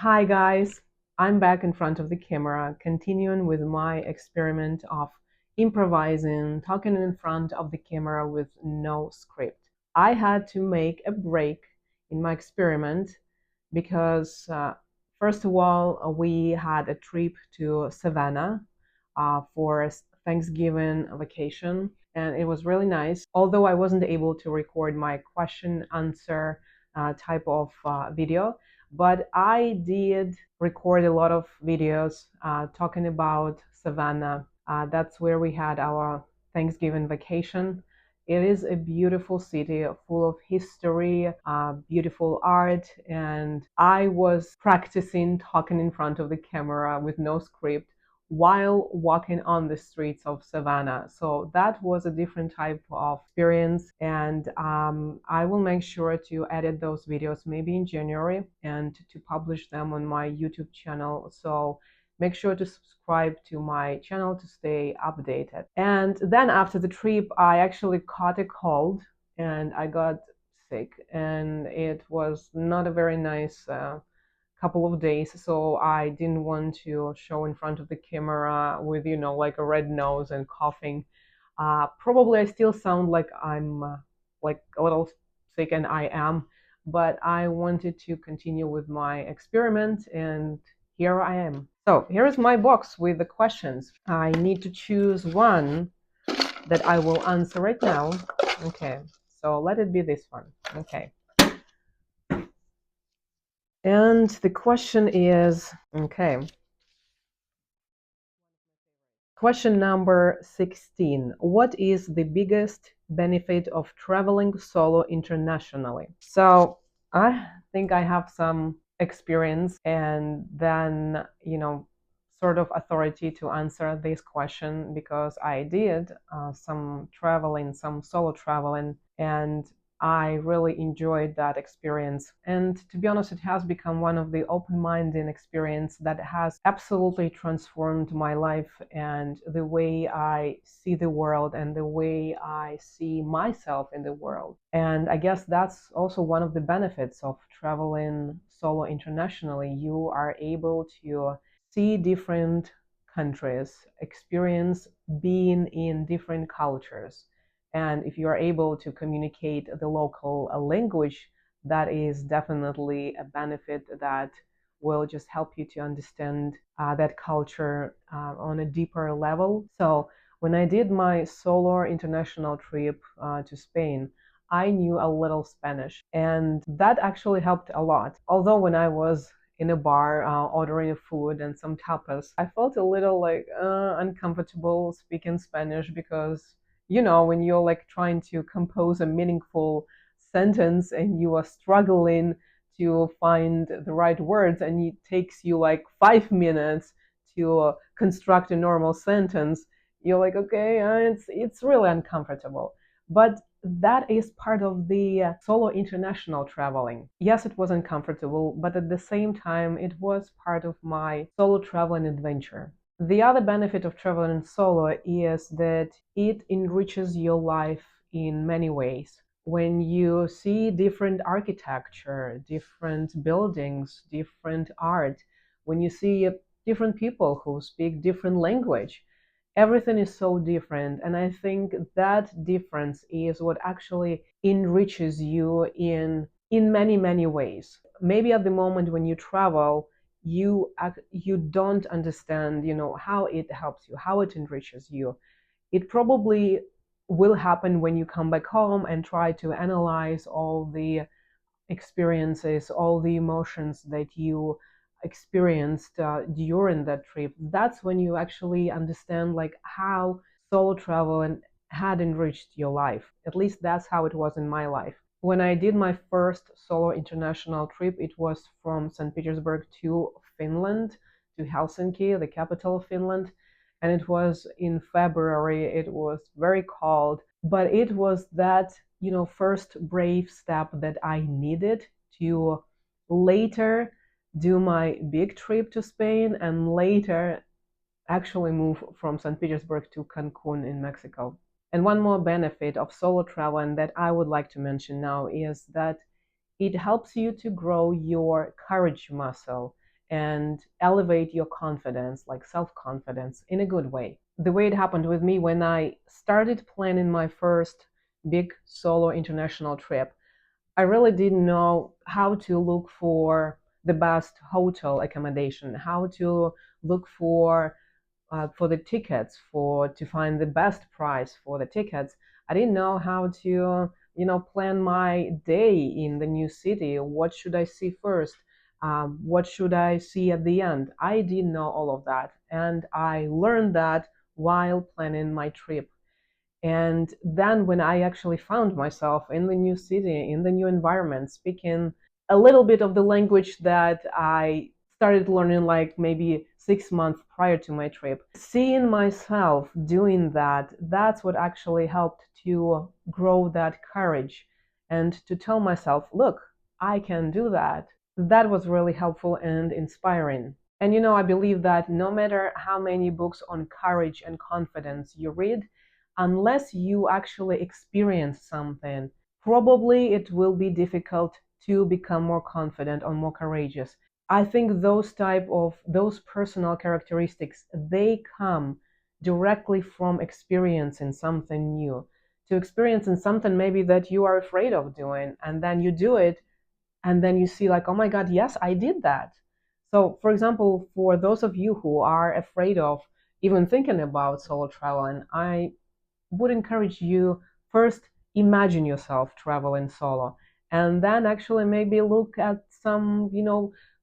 Hi guys, I'm back in front of the camera, continuing with my experiment of improvising, talking in front of the camera with no script. I had to make a break in my experiment because, first of all, we had a trip to Savannah for Thanksgiving vacation, and it was really nice. Although I wasn't able to record my question answer type of video, but I did record a lot of videos talking about Savannah. That's where we had our Thanksgiving vacation. It is a beautiful city full of history, beautiful art, and I was practicing talking in front of the camera with no script while walking on the streets of Savannah. So that was a different type of experience, and I will make sure to edit those videos maybe in January and to publish them on my YouTube channel. So make sure to subscribe to my channel to stay updated. And then after the trip, I actually caught a cold and I got sick, and it was not a very nice couple of days, so I didn't want to show in front of the camera with, like a red nose and coughing. Probably I still sound like I'm like a little sick, and I am, but I wanted to continue with my experiment, and here I am. So here is my box with the questions. I need to choose one that I will answer right now. Okay, so let it be this one. Okay. And the question is, okay, question number 16. What is the biggest benefit of traveling solo internationally? So I think I have some experience and then, sort of authority to answer this question because I did some traveling, some solo traveling, and I really enjoyed that experience. And to be honest, it has become one of the open-minded experience that has absolutely transformed my life and the way I see the world and the way I see myself in the world. And I guess that's also one of the benefits of traveling solo internationally. You are able to see different countries, experience being in different cultures. And if you are able to communicate the local language, that is definitely a benefit that will just help you to understand that culture on a deeper level. So when I did my solo international trip to Spain, I knew a little Spanish, and that actually helped a lot. Although when I was in a bar ordering food and some tapas, I felt a little like uncomfortable speaking Spanish because when you're like trying to compose a meaningful sentence and you are struggling to find the right words and it takes you like 5 minutes to construct a normal sentence, you're like, okay, it's really uncomfortable. But that is part of the solo international traveling. Yes, it was uncomfortable, but at the same time, it was part of my solo traveling adventure. The other benefit of traveling solo is that it enriches your life in many ways. When you see different architecture, different buildings, different art, when you see different people who speak different language, everything is so different. And I think that difference is what actually enriches you in many, many ways. Maybe at the moment when you travel, you don't understand how it helps you, how it enriches you. It probably will happen when you come back home and try to analyze all the experiences, all the emotions that you experienced during that trip. That's when you actually understand like how solo travel and had enriched your life. At least that's how it was in my life. When I did my first solo international trip, it was from St. Petersburg to Finland, to Helsinki, the capital of Finland. And it was in February. It was very cold, but it was that first brave step that I needed to later do my big trip to Spain and later actually move from St. Petersburg to Cancun in Mexico. And one more benefit of solo travel, and that I would like to mention now, is that it helps you to grow your courage muscle. and elevate your confidence, like self-confidence, in a good way. The way it happened with me when I started planning my first big solo international trip, I really didn't know how to look for the best hotel accommodation, how to look for the tickets, for to find the best price for the tickets. I didn't know how to, plan my day in the new city. What should I see first? What should I see at the end? I didn't know all of that, and I learned that while planning my trip. And then when I actually found myself in the new city, in the new environment, speaking a little bit of the language that I started learning like maybe 6 months prior to my trip, seeing myself doing that, that's what actually helped to grow that courage and to tell myself, look, I can do that. That was really helpful and inspiring. And I believe that no matter how many books on courage and confidence you read, unless you actually experience something, probably it will be difficult to become more confident or more courageous. I think those personal characteristics, they come directly from experiencing something new. To experiencing something maybe that you are afraid of doing, and then you do it, and then you see like, oh my God, yes, I did that. So for example, for those of you who are afraid of even thinking about solo travel, and I would encourage you, first imagine yourself traveling solo, and then actually maybe look at some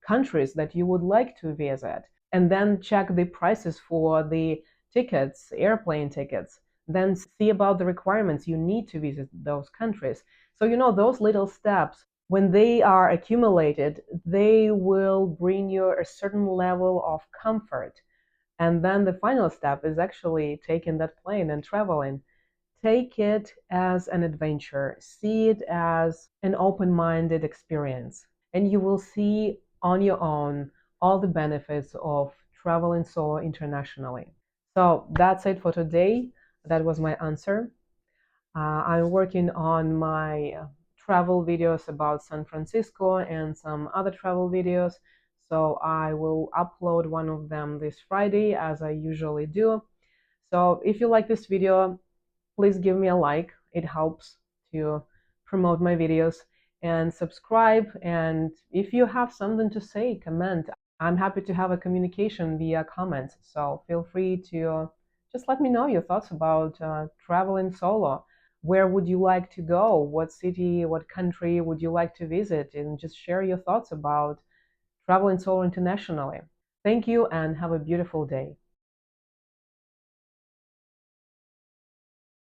countries that you would like to visit, and then check the prices for the tickets, airplane tickets, then see about the requirements you need to visit those countries. So those little steps, when they are accumulated, they will bring you a certain level of comfort. And then the final step is actually taking that plane and traveling. Take it as an adventure, see it as an open minded experience, and you will see on your own all the benefits of traveling solo internationally. So that's it for today. That was my answer. I'm working on my travel videos about San Francisco and some other travel videos. So I will upload one of them this Friday, as I usually do. So if you like this video, please give me a like. It helps to promote my videos, and subscribe. And if you have something to say, comment. I'm happy to have a communication via comments. So feel free to just let me know your thoughts about traveling solo. Where would you like to go? What city, what country would you like to visit? And just share your thoughts about traveling solo internationally. Thank you and have a beautiful day.